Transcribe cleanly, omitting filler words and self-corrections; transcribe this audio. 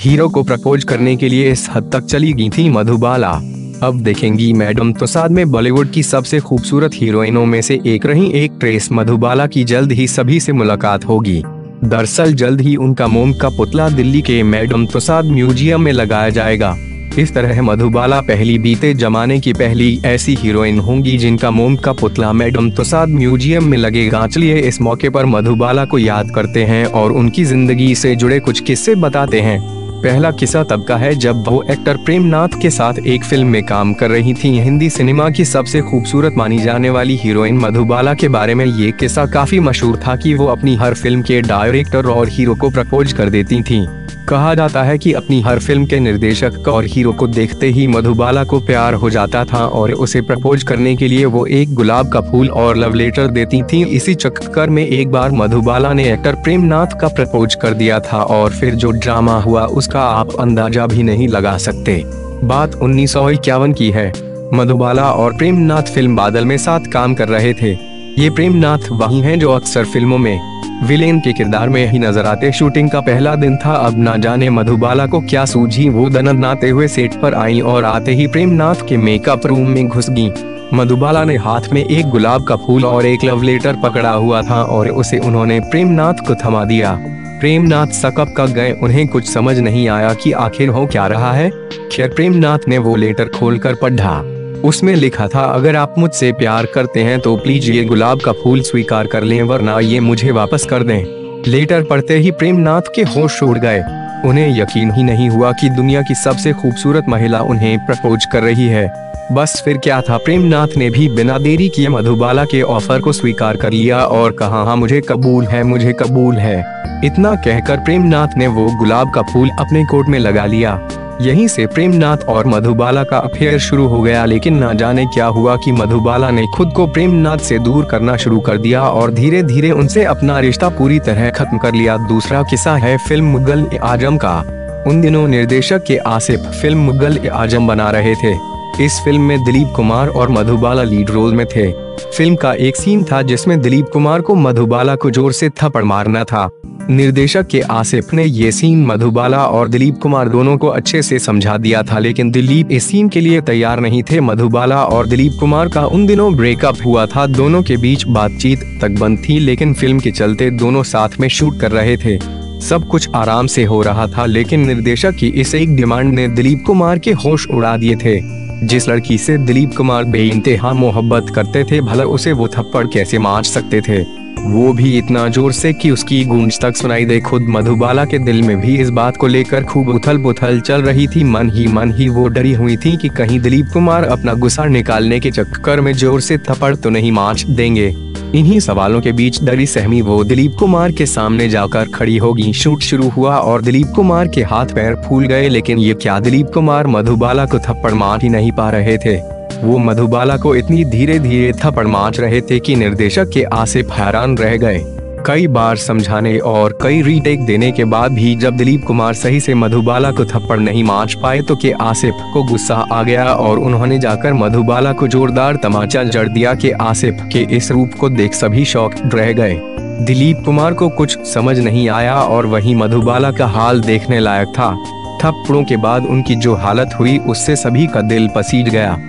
Hero को propose करने के लिए इस हद तक चली गई थी मधुबाला। अब देखेंगी मैडम तुसाद में बॉलीवुड की सबसे खूबसूरत हीरोइनों में से एक रही एक्ट्रेस मधुबाला की जल्द ही सभी से मुलाकात होगी। दरअसल जल्द ही उनका मोम का पुतला दिल्ली के मैडम तुसाद म्यूजियम में लगाया जाएगा। इस तरह मधुबाला पहली बीते जमाने की पहली ऐसी हीरोइन होंगी जिनका मोम का पुतला मैडम तुसाद म्यूजियम में लगेगा। चलिए इस मौके पर मधुबाला को याद करते हैं और उनकी जिंदगी से जुड़े कुछ किस्से बताते हैं। पहला किस्सा तब का है जब वो एक्टर प्रेम नाथ के साथ एक फिल्म में काम कर रही थी। हिंदी सिनेमा की सबसे खूबसूरत मानी जाने वाली हीरोइन मधुबाला के बारे में ये किस्सा काफी मशहूर था कि वो अपनी हर फिल्म के डायरेक्टर और हीरो को प्रपोज कर देती थीं। कहा जाता है कि अपनी हर फिल्म के निर्देशक और हीरो को देखते ही मधुबाला को प्यार हो जाता था और उसे प्रपोज करने के लिए वो एक गुलाब का फूल और लव लेटर देती थीं। इसी चक्कर में एक बार मधुबाला ने एक्टर प्रेम नाथ का प्रपोज कर दिया था और फिर जो ड्रामा हुआ उसका आप अंदाजा भी नहीं लगा सकते। बात 1951 की है। मधुबाला और प्रेम नाथ फिल्म बादल में साथ काम कर रहे थे। ये प्रेम नाथ वही हैं जो अक्सर फिल्मों में विलेन के किरदार में ही नजर आते। शूटिंग का पहला दिन था। अब ना जाने मधुबाला को क्या सूझी, वो दनदनाते हुए सेट पर आई और आते ही प्रेम नाथ के मेकअप रूम में घुस गई। मधुबाला ने हाथ में एक गुलाब का फूल और एक लव लेटर पकड़ा हुआ था और उसे उन्होंने प्रेम नाथ को थमा दिया। प्रेम नाथ सकप का गए, उन्हें कुछ समझ नहीं आया कि आखिर हो क्या रहा है। खैर प्रेम नाथ ने वो लेटर खोलकर पढ़ा। उसमें लिखा था, अगर आप मुझसे प्यार करते हैं तो प्लीज ये गुलाब का फूल स्वीकार कर लें वरना ये मुझे वापस कर दें। लेटर पढ़ते ही प्रेम नाथ के होश उड़ गए। उन्हें यकीन ही नहीं हुआ कि दुनिया की सबसे खूबसूरत महिला उन्हें प्रपोज कर रही है। बस फिर क्या था, प्रेम नाथ ने भी बिना देरी किए मधुबाला के ऑफर को स्वीकार कर लिया और कहा, हाँ मुझे कबूल है, मुझे कबूल है। इतना कहकर प्रेम नाथ ने वो गुलाब का फूल अपने कोट में लगा लिया। यहीं से प्रेम नाथ और मधुबाला का अफेयर शुरू हो गया। लेकिन ना जाने क्या हुआ कि मधुबाला ने खुद को प्रेम नाथ से दूर करना शुरू कर दिया और धीरे धीरे उनसे अपना रिश्ता पूरी तरह खत्म कर लिया। दूसरा किस्सा है फिल्म मुगल-ए-आजम का। उन दिनों निर्देशक के आसिफ फिल्म मुगल-ए-आजम बना रहे थे। इस फिल्म में दिलीप कुमार और मधुबाला लीड रोल में थे। फिल्म का एक सीन था जिसमें दिलीप कुमार को मधुबाला को जोर से थप्पड़ मारना था। निर्देशक के आसिफ ने ये सीन मधुबाला और दिलीप कुमार दोनों को अच्छे से समझा दिया था, लेकिन दिलीप इस सीन के लिए तैयार नहीं थे। मधुबाला और दिलीप कुमार का उन दिनों ब्रेकअप हुआ था। दोनों के बीच बातचीत तक बंद थी, लेकिन फिल्म के चलते दोनों साथ में शूट कर रहे थे। सब कुछ आराम से हो रहा था, लेकिन निर्देशक की इस एक डिमांड ने दिलीप कुमार के होश उड़ा दिए थे। जिस लड़की से दिलीप कुमार बेइंतहा मोहब्बत करते थे, भला उसे वो थप्पड़ कैसे मार सकते थे, वो भी इतना जोर से कि उसकी गूंज तक सुनाई दे। खुद मधुबाला के दिल में भी इस बात को लेकर खूब उथल पुथल चल रही थी। मन ही वो डरी हुई थी कि कहीं दिलीप कुमार अपना गुस्सा निकालने के चक्कर में जोर से थप्पड़ तो नहीं मार देंगे। इन्हीं सवालों के बीच डरी सहमी वो दिलीप कुमार के सामने जाकर खड़ी होगी। शूट शुरू हुआ और दिलीप कुमार के हाथ पैर फूल गए, लेकिन ये क्या, दिलीप कुमार मधुबाला को थप्पड़ मार ही नहीं पा रहे थे। वो मधुबाला को इतनी धीरे धीरे थप्पड़ मार रहे थे कि निर्देशक के आसिफ हैरान रह गए। कई बार समझाने और कई रीटेक देने के बाद भी जब दिलीप कुमार सही से मधुबाला को थप्पड़ नहीं मार पाए तो के आसिफ को गुस्सा आ गया और उन्होंने जाकर मधुबाला को जोरदार तमाचा जड़ दिया। के आसिफ के इस रूप को देख सभी शॉक्ड रह गए। दिलीप कुमार को कुछ समझ नहीं आया और वहीं मधुबाला का हाल देखने लायक था। थप्पड़ों के बाद उनकी जो हालत हुई उससे सभी का दिल पसीज गया।